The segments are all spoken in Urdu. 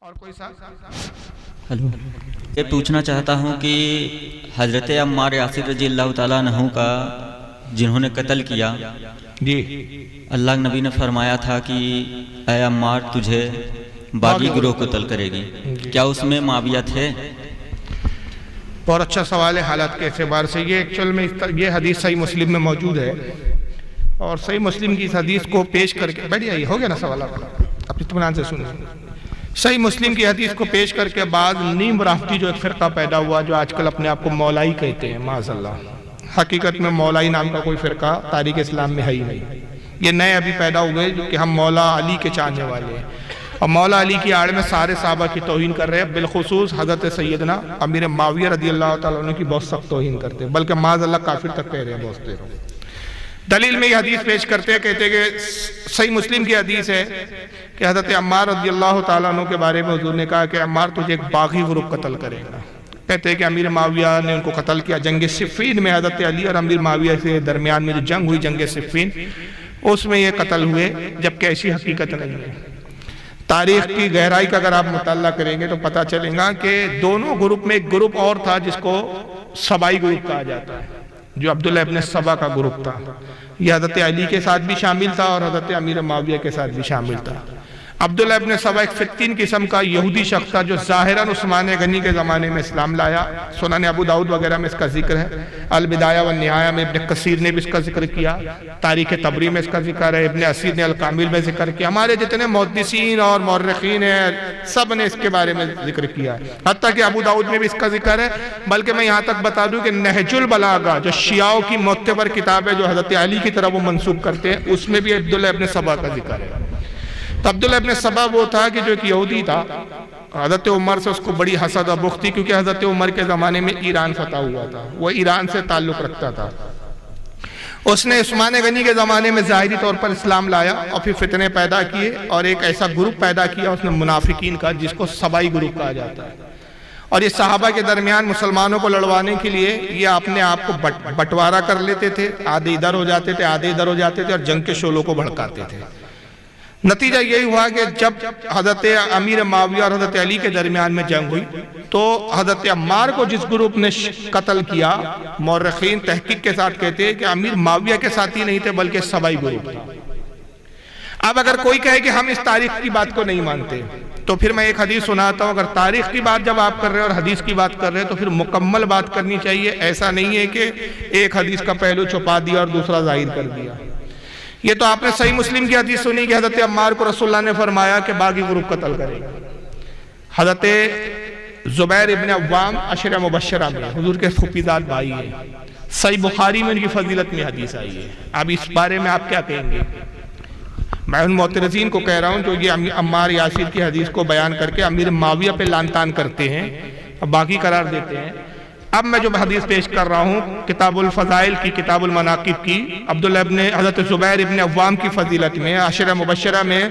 اور کوئی صاحب؟ ہلو، یہ پوچھنا چاہتا ہوں کہ حضرت عمار یاسر رضی اللہ تعالیٰ عنہ کا جنہوں نے قتل کیا، جی اللہ کے نبی نے فرمایا تھا کہ اے عمار تجھے باغی گروہ قتل کرے گی، کیا اس میں معاویہ تھے؟ بہت اچھا سوال ہے حالات کے اعتبار سے۔ یہ ایکچوئل میں یہ حدیث صحیح مسلم میں موجود ہے، اور صحیح مسلم کی اس حدیث کو پیش کر کے بیٹھ جائیے، ہو گیا نا سوال آپ کا؟ اپنی اطمینان سے سنیں۔ صحیح مسلم کی حدیث کو پیش کر کے بعد نیم رافتی جو ایک فرقہ پیدا ہوا، جو آج کل اپنے آپ کو مولائی کہتے ہیں، معاذ اللہ، حقیقت میں مولائی نام کا کوئی فرقہ تاریخ اسلام میں ہے ہی نہیں۔ یہ نئے ابھی پیدا ہوئے جو کہ ہم مولا علی کے چاہنے والے ہیں، اور مولا علی کی آڑ میں سارے صحابہ کی توہین کر رہے ہیں، بالخصوص حضرت سیدنا امیر معاویہ رضی اللہ تعالیٰ عنہ کی بہت سخت توہین کرتے ہیں، بلکہ معاذ اللہ کافر تک کہہ رہے ہیں بہت دیر۔ دلیل میں یہ حدیث پیش کرتے ہیں، کہتے ہیں کہ صحیح مسلم کی حدیث ہے کہ حضرت عمار رضی اللہ تعالیٰ عنہ کے بارے میں حضور نے کہا کہ عمار تجھے ایک باغی گروہ قتل کرے گا۔ کہتے ہیں کہ امیر معاویہ نے ان کو قتل کیا جنگ صفین میں، حضرت علی اور امیر معاویہ سے درمیان میں جو جنگ ہوئی جنگ صفین، اس میں یہ قتل ہوئے، جبکہ ایسی حقیقت نہیں ہے۔ تاریخ کی گہرائی کا اگر آپ مطالعہ کریں گے تو پتہ چلے گا کہ دونوں گروپ میں ایک گروپ اور تھا جس کو سبائی گروپ کہا جاتا ہے، جو عبداللہ ابن سبا کا گروپ تھا۔ یہ حضرت علی کے ساتھ بھی شامل تھا اور حضرت امیر معاویہ کے ساتھ بھی شامل تھا۔ عبداللہ ابن سبا ایک فتین قسم کا یہودی شخص تھا جو ظاہراً عثمان غنی کے زمانے میں اسلام لایا۔ سنن ابو داؤد وغیرہ میں اس کا ذکر ہے، البدایہ والنہایہ میں ابن کثیر نے بھی اس کا ذکر کیا، تاریخ طبری میں اس کا ذکر ہے، ابن اسیر نے الکامل میں ذکر کیا، ہمارے جتنے محدثین اور مورخین ہیں سب نے اس کے بارے میں ذکر کیا ہے، حتیٰ کہ ابو داؤد میں بھی اس کا ذکر ہے۔ بلکہ میں یہاں تک بتا دوں کہ نہج البلاغہ جو شیعوں کی معتبر کتاب ہے جو حضرت علی کی طرف وہ منسوب کرتے ہیں، اس میں بھی عبداللہ ابن سبا کا ذکر ہے۔ تو عبداللہ ابن سبا وہ تھا کہ جو ایک یہودی تھا، حضرت عمر سے اس کو بڑی حسد و بغض تھی، کیونکہ حضرت عمر کے زمانے میں ایران فتح ہوا تھا، وہ ایران سے تعلق رکھتا تھا۔ اس نے عثمان غنی کے زمانے میں ظاہری طور پر اسلام لایا اور پھر فتنے پیدا کیے، اور ایک ایسا گروپ پیدا کیا اس نے منافقین کا، جس کو سبائی گروپ کہا جاتا ہے۔ اور یہ صحابہ کے درمیان مسلمانوں کو لڑوانے کے لیے یہ اپنے آپ کو بٹوارا کر لیتے تھے، آدھے ادھر ہو جاتے تھے آدھے ادھر ہو جاتے تھے، اور جنگ کے شعلوں کو بھڑکاتے تھے۔ نتیجہ یہی ہوا کہ جب حضرت امیر معاویہ اور حضرت علی کے درمیان میں جنگ ہوئی تو حضرت عمار کو جس گروپ نے قتل کیا، مورخین تحقیق کے ساتھ کہتے ہیں کہ امیر معاویہ کے ساتھی نہیں تھے بلکہ سبائی گروپ تھا۔ اب اگر کوئی کہے کہ ہم اس تاریخ کی بات کو نہیں مانتے تو پھر میں ایک حدیث سناتا ہوں، اگر تاریخ کی بات جب آپ کر رہے ہیں اور حدیث کی بات کر رہے ہیں تو پھر مکمل بات کرنی چاہیے، ایسا نہیں ہے کہ ایک حدیث کا پہلو چھپا دیا اور دوسرا ظاہر کر دیا۔ یہ تو آپ نے صحیح مسلم کی حدیث سنی کہ حضرت عمار کو رسول اللہ نے فرمایا کہ باغی گروپ قتل کرے گا۔ حضرت زبیر ابن عوام عشرہ مبشرہ میں حضور کے پھوپھیزاد بھائی ہیں، صحیح بخاری میں ان کی فضیلت میں حدیث آئی ہے۔ اب اس بارے میں آپ کیا کہیں گے؟ میں ان معترضین کو کہہ رہا ہوں جو یہ عمار یاسر کی حدیث کو بیان کر کے امیر معاویہ پہ لعن طعن کرتے ہیں اور باغی قرار دیتے ہیں۔ اب میں جو حدیث پیش کر رہا ہوں کتاب الفضائل کی، کتاب المناقب کی، عبداللہ ابن حضرت زبیر ابن عوام کی فضیلت میں عشرہ مبشرہ میں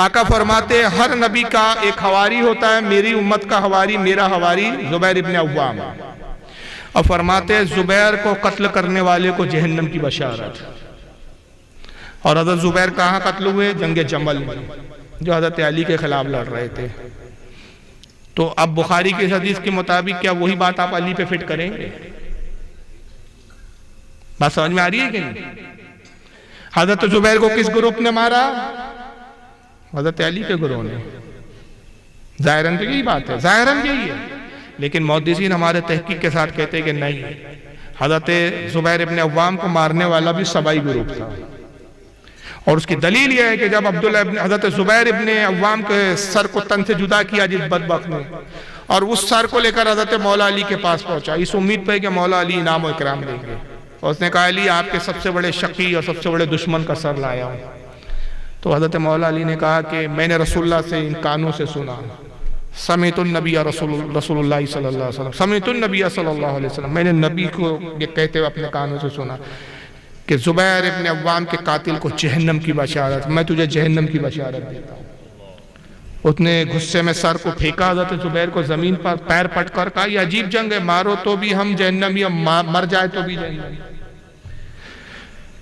آقا فرماتے ہیں ہر نبی کا ایک حواری ہوتا ہے، میری امت کا حواری، میرا حواری زبیر ابن عوام، اور فرماتے ہیں زبیر کو قتل کرنے والے کو جہنم کی بشارت۔ اور حضرت زبیر کہاں قتل ہوئے؟ جنگ جمل میں، جو حضرت علی کے خلاف لڑ رہے تھے۔ تو اب بخاری کی حدیث کے مطابق کیا وہی بات آپ علی پہ فٹ کریں گے؟ بات سمجھ میں آ رہی ہے کہ نہیں؟ حضرت زبیر کو کس گروپ نے مارا؟ حضرت علی کے گروہ نے۔ ظاہراً تو یہی بات ہے، ظاہراً یہی ہے، لیکن محدثین ہمارے تحقیق کے ساتھ کہتے ہیں کہ نہیں، حضرت زبیر ابن عوام کو مارنے والا بھی سبائی گروپ تھا۔ اور اس کی دلیل یہ ہے کہ جب حضرت زبیر ابن عوام کے سر کو تن سے جدا کیا جس بدبخت نے، اور اس سر کو لے کر حضرت مولا علی کے پاس پہنچا اس امید پہ کہ مولا علی انعام و اکرام دیں گے، اور اس نے کہا علی آپ کے سب سے بڑے شقی اور سب سے بڑے دشمن کا سر لایا ہوں۔ تو حضرت مولا علی نے کہا کہ میں نے رسول اللہ سے ان کانوں سے سنا، سمعت النبی رسول اللہ صلی اللہ علیہ وسلم، سمعت النبی صلی اللہ علیہ وسلم، میں نے نبی کو یہ کہتے ہوئے اپنے کانوں سے سنا کہ زبیر ابن عوام کے قاتل کو جہنم کی بشارت، میں تجھے جہنم کی بشارت دیتا ہوں۔ اس نے غصے میں سر کو پھینکا حضرت زبیر کو زمین پر، پیر پٹ کر کہا یہ عجیب جنگ ہے، مارو تو بھی ہم جہنمی، مر جائے تو بھی جہنمی۔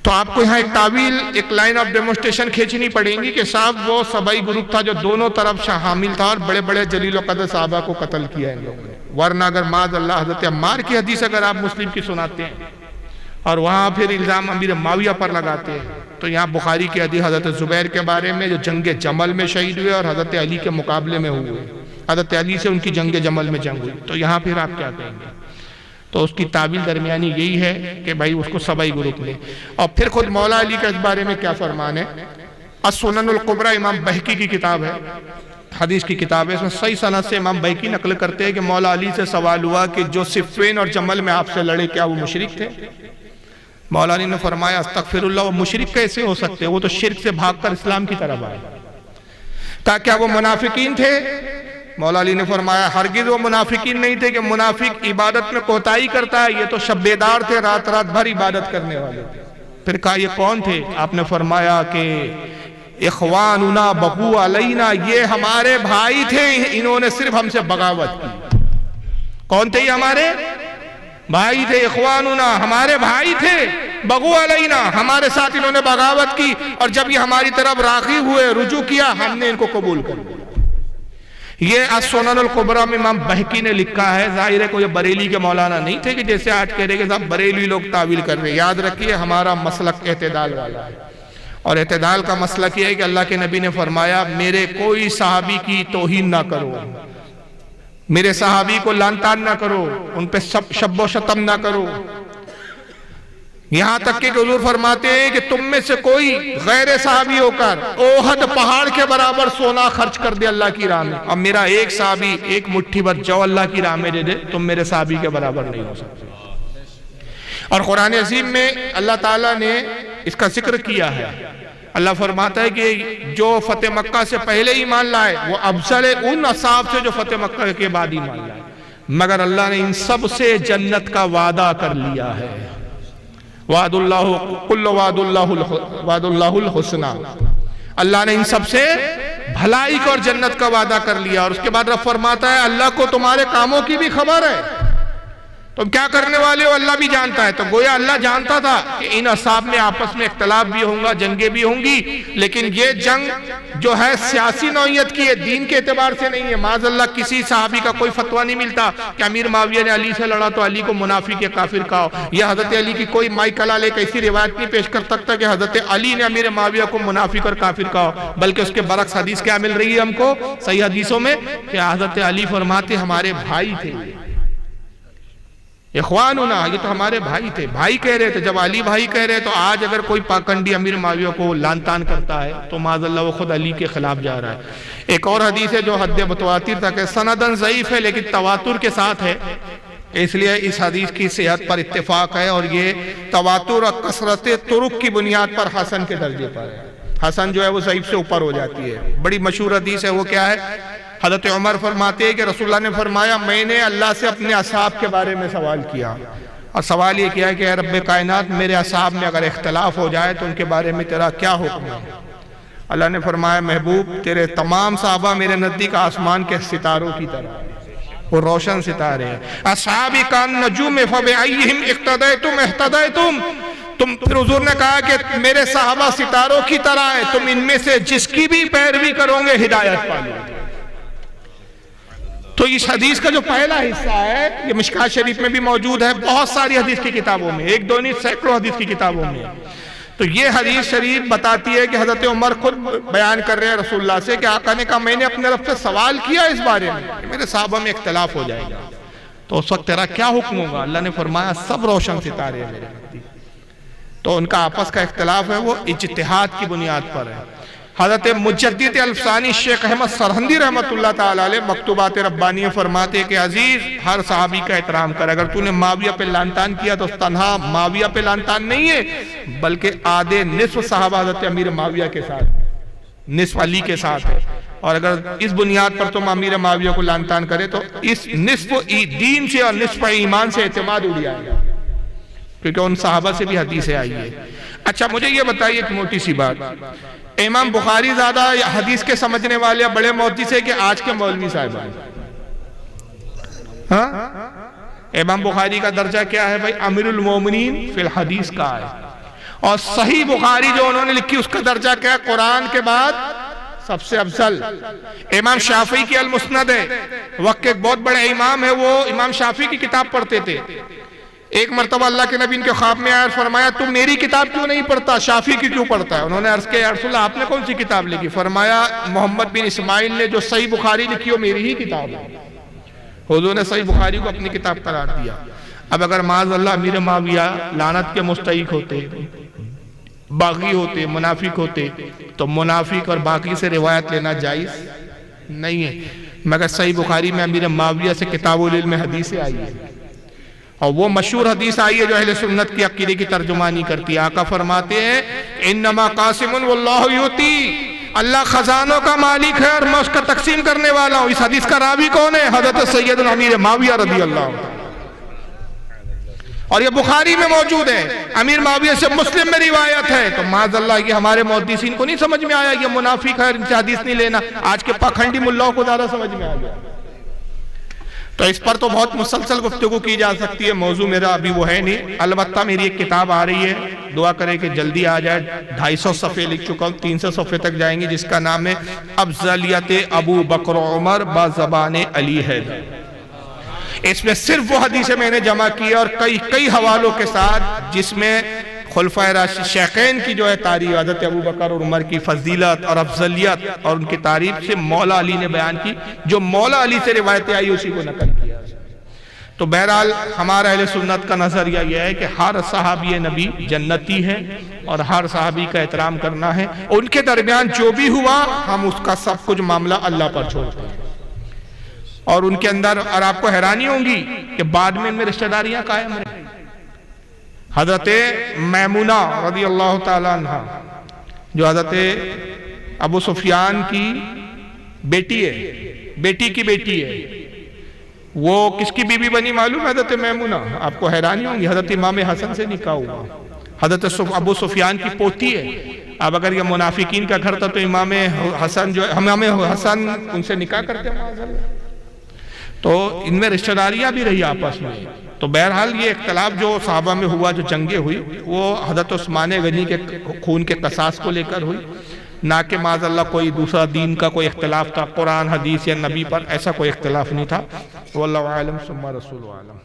تو آپ کو یہاں ایک تعویل، ایک لائن آف ڈیمونسٹریشن کھینچنی پڑیں گی کہ صاحب وہ سبائی گروپ تھا جو دونوں طرف حامل تھا اور بڑے بڑے جلیل و قدر صحابہ کو قتل کیا ان لوگوں نے. ورنہ اگر معاذ اللہ حضرت عمار کی حدیث اگر آپ مسلم کی سناتے ہیں اور وہاں پھر الزام امیر معاویہ پر لگاتے ہیں، تو یہاں بخاری کی حدیث حضرت زبیر کے بارے میں جو جنگ جمل میں شہید ہوئے اور حضرت علی کے مقابلے میں ہوئے، حضرت علی سے ان کی جنگ جمل میں جنگ ہوئی، تو یہاں پھر آپ کیا کہیں گے؟ تو اس کی تعبیر درمیانی یہی ہے کہ بھائی اس کو سبائی گروپ لے. اور پھر خود مولا علی کا اس بارے میں کیا فرمان ہے؟ السنن الکبریٰ امام بہقی کی کتاب ہے، حدیث کی کتاب ہے، اس میں صحیح سند سے امام بہقی نقل کرتے ہیں کہ مولا علی سے سوال ہوا کہ جو صفین اور جمل میں آپ سے لڑے کیا وہ مشرک تھے؟ مولا علی نے فرمایا استغفر اللہ، وہ مشرک کیسے ہو سکتے؟ وہ تو شرک سے بھاگ کر اسلام کی طرف آئے. کہا کیا وہ منافقین تھے؟ مولا علی نے فرمایا ہرگز وہ منافقین نہیں تھے کہ منافق عبادت میں کوتاہی کرتا ہے، یہ تو شب بیدار تھے، رات رات بھر عبادت کرنے والے تھے. پھر کہا یہ کون تھے؟ آپ نے فرمایا کہ اخواننا بغو علینا، یہ ہمارے بھائی تھے، انہوں نے صرف ہم سے بغاوت کی. کون تھے؟ یہ ہمارے بھائی تھے. اخواننا، ہمارے بھائی تھے، بغو علینا، ہمارے ساتھ انہوں نے بغاوت کی، اور جب یہ ہماری طرف راغی ہوئے، رجوع کیا، ہم نے ان کو قبول کر لیا. یہ السنن الکبریٰ میں امام بہقی نے لکھا ہے. ظاہر ہے کوئی بریلی کے مولانا نہیں تھے کہ جیسے آج کہہ رہے کہ صاحب بریلی لوگ تعویل کر رہے ہیں. یاد رکھیے ہمارا مسلک اعتدال والا ہے، اور اعتدال کا مسلک یہ ہے کہ اللہ کے نبی نے فرمایا میرے کوئی صحابی کی توہین نہ کرو، میرے صحابی کو لعن طعن نہ کرو، ان پہ شب و شتم نہ کرو. یہاں تک کہ حضور فرماتے ہیں کہ تم میں سے کوئی غیر صحابی ہو کر اوہد پہاڑ کے برابر سونا خرچ کر دے اللہ کی راہ میں، اور میرا ایک صحابی ایک مٹھی بھر جو اللہ کی راہ میں دے دے، تم میرے صحابی کے برابر نہیں ہو سکتے. اور قرآن عظیم میں اللہ تعالیٰ نے اس کا ذکر کیا ہے. اللہ فرماتا ہے کہ جو فتح مکہ سے پہلے ایمان لائے وہ افضل ان اصحاب سے جو فتح مکہ کے بعد ایمان لائے، مگر اللہ نے ان سب سے جنت کا وعدہ کر لیا ہے. وعد اللہ کل وعد اللہ الحسنہ، اللہ نے ان سب سے بھلائی کا اور جنت کا وعدہ کر لیا. اور اس کے بعد رب فرماتا ہے اللہ کو تمہارے کاموں کی بھی خبر ہے، تم کیا کرنے والے ہو اللہ بھی جانتا ہے. تو گویا اللہ جانتا تھا کہ ان اصحاب میں آپس میں اختلاف بھی ہوں گا، جنگیں بھی ہوں گی، لیکن یہ جنگ جو ہے سیاسی نوعیت کی ہے، دین کے اعتبار سے نہیں ہے. معاذ اللہ کسی صحابی کا کوئی فتویٰ نہیں ملتا کہ امیر معاویہ نے علی سے لڑا تو علی کو منافق یا کافر کہا، یا حضرت علی کی کوئی مائی کلال ایک ایسی روایت نہیں پیش کر سکتا کہ حضرت علی نے امیر معاویہ کو منافق اور کافر کہا. بلکہ اس کے برعکس حدیث کیا مل رہی ہے ہم کو صحیح حدیثوں میں کہ حضرت علی فرماتے ہمارے بھائی تھے، اخواننا، یہ تو ہمارے بھائی تھے. بھائی کہہ رہے تھے، جب علی بھائی کہہ رہے تو آج اگر کوئی پاکنڈی امیر معاویہ کو لعن طعن کرتا ہے تو معاذ اللہ وہ خود علی کے خلاف جا رہا ہے. ایک اور حدیث ہے جو حد متواتر تک ہے، سندن ضعیف ہے لیکن تواتر کے ساتھ ہے، اس لیے اس حدیث کی صحت پر اتفاق ہے، اور یہ تواتر اور کثرت طرق کی بنیاد پر حسن کے درجے پر ہے. حسن جو ہے وہ ضعیف سے اوپر ہو جاتی ہے. بڑی مشہور حدیث ہے، وہ کیا ہے؟ حضرت عمر فرماتے ہیں کہ رسول اللہ نے فرمایا میں نے اللہ سے اپنے اصحاب کے بارے میں سوال کیا، اور سوال یہ کیا کہ اے رب کائنات میرے اصحاب میں اگر اختلاف ہو جائے تو ان کے بارے میں تیرا کیا حکم ہے؟ اللہ نے فرمایا محبوب تیرے تمام صحابہ میرے نزدیک آسمان کے ستاروں کی طرح، وہ روشن ستارے ہیں. اصحابی کان نجوم فبأیہم اقتدیتم اہتدیتم. پھر حضور نے کہا کہ میرے صحابہ ستاروں کی طرح ہیں، تم ان میں سے جس کی بھی پیروی کرو گے ہدایت پالو. تو اس حدیث کا جو پہلا حصہ ہے یہ مشکات شریف میں بھی موجود ہے، بہت ساری حدیث کی کتابوں میں، ایک دو نہیں سینکڑوں حدیث کی کتابوں میں. تو یہ حدیث شریف بتاتی ہے کہ حضرت عمر خود بیان کر رہے ہیں رسول اللہ سے کہ آقا نے کہا میں نے اپنے رب سے سوال کیا اس بارے میں کہ میرے صحابہ میں اختلاف ہو جائے گا تو اس وقت تیرا کیا حکم ہوگا؟ اللہ نے فرمایا سب روشن ستارے ہیں میرے نزدیک. تو ان کا آپس کا اختلاف ہے وہ اجتہاد کی بنیاد پر ہے. حضرت مجدد الفسانی شیخ احمد سرہندی رحمت اللہ تعالیٰ علیہ مکتوبات ربانی فرماتے کہ عزیز ہر صحابی کا احترام کر. اگر تو نے معاویہ پہ لعن طعن کیا تو تنہا معاویہ پہ لعن طعن نہیں ہے، بلکہ آدھے نصف صحابہ حضرت امیر معاویہ کے ساتھ، نصف علی کے ساتھ ہے. اور اگر اس بنیاد پر تم امیر معاویہ کو لعن طعن کرے تو اس نصف دین سے اور نصف ایمان سے اعتماد اڑ جائے گا، کیونکہ ان صحابہ سے بھی حدیثیں آئی ہے. اچھا مجھے یہ بتائیے ایک موٹی سی بات، امام بخاری زیادہ حدیث کے سمجھنے والے بڑے محدث ہیں کہ آج کے مولوی صاحبان؟ امام بخاری کا درجہ کیا ہے بھائی؟ امیر المومنین فی الحدیث کا ہے. اور صحیح بخاری جو انہوں نے لکھی اس کا درجہ کیا ہے؟ قرآن کے بعد سب سے افضل۔ امام شافعی کی المسند ہے، وقت کے ایک بہت بڑے امام ہے، وہ امام شافعی کی کتاب پڑھتے تھے۔ ایک مرتبہ اللہ کے نبی ان کے خواب میں آیا اور فرمایا تم میری کتاب کیوں نہیں پڑھتا، شافعی کی کیوں پڑھتا ہے؟ انہوں نے عرض کیا یا رسول اللہ آپ نے کون سی کتاب لکھی؟ فرمایا محمد بن اسماعیل نے جو صحیح بخاری لکھی وہ میری ہی کتاب ہے۔ حضور نے صحیح بخاری کو اپنی کتاب قرار دیا۔ اب اگر معاذ اللہ امیر معاویہ لعنت کے مستحق ہوتے، باغی ہوتے، منافق ہوتے، تو منافق اور باغی سے روایت لینا جائز نہیں ہے، مگر صحیح بخاری میں امیر معاویہ سے کتاب العلم حدیث آئی ہے، اور وہ مشہور حدیث آئی ہے جو اہل سنت کی عقیدے کی ترجمانی کرتی ہے۔ آقا فرماتے ہیں انما قاسم واللہ یؤتی، اللہ خزانوں کا مالک ہے اور میں اس کا تقسیم کرنے والا ہوں۔ اس حدیث کا راوی کون ہے؟ حضرت سیدنا امیر معاویہ رضی اللہ عنہ، اور یہ بخاری میں موجود ہے، امیر معاویہ سے مسلم میں روایت ہے۔ تو معاذ اللہ یہ ہمارے محدثین کو نہیں سمجھ میں آیا یہ منافق ہے، ان سے حدیث نہیں لینا، آج کے پاکھنڈی ملاؤں کو زیادہ سمجھ میں آ گیا۔ تو اس پر تو بہت مسلسل گفتگو کی جا سکتی ہے، موضوع میرا ابھی وہ ہے نہیں، البتہ میری ایک کتاب آ رہی ہے، دعا کرے کہ جلدی آ جائے، 250 صفحے لکھ چکا ہوں، 300 صفحے تک جائیں گی، جس کا نام ہے افضلیت ابو بکر عمر بزبان علی حیدر۔ اس میں صرف وہ حدیثیں میں نے جمع کی ہے اور کئی حوالوں کے ساتھ، جس میں خلفائے راشدین شیخین کی جو ہے تعریف، حضرت ابو بکر اور عمر کی فضیلت اور افضلیت اور ان کی تعریف سے مولا علی نے بیان کی، جو مولا علی سے روایتیں آئی اسی کو نقل کیا۔ تو بہرحال ہمارا اہل سنت کا نظریہ یہ ہے کہ ہر صحابی نبی جنتی ہے اور ہر صحابی کا احترام کرنا ہے، ان کے درمیان جو بھی ہوا ہم اس کا سب کچھ معاملہ اللہ پر چھوڑتے ہیں، اور ان کے اندر، اور آپ کو حیرانی ہوگی کہ بعد میں ان میں رشتہ داریاں قائم رہیں۔ حضرت میمونہ رضی اللہ تعالیٰ عنہ جو حضرت ابو سفیان کی بیٹی ہے، بیٹی کی بیٹی ہے، وہ کس کی بیوی بنی معلوم ہے؟ حضرت میمونہ۔ آپ کو حیرانی ہوگی، حضرت امام حسن سے نکاح ہوا، حضرت ابو سفیان کی پوتی ہے۔ اب اگر یہ منافقین کا گھر تھا تو امام حسن جو امام حسن ان سے نکاح کرتے ہیں، تو ان میں رشتہ داریاں بھی رہی آپس میں۔ تو بہرحال یہ اختلاف جو صحابہ میں ہوا، جو جنگیں ہوئی، وہ حضرت عثمان غنی کے خون کے قصاص کو لے کر ہوئی، نہ کہ معاذ اللہ کوئی دوسرا دین کا کوئی اختلاف تھا، قرآن حدیث یا نبی پر ایسا کوئی اختلاف نہیں تھا۔ واللہ اعلم ثم رسول عالم۔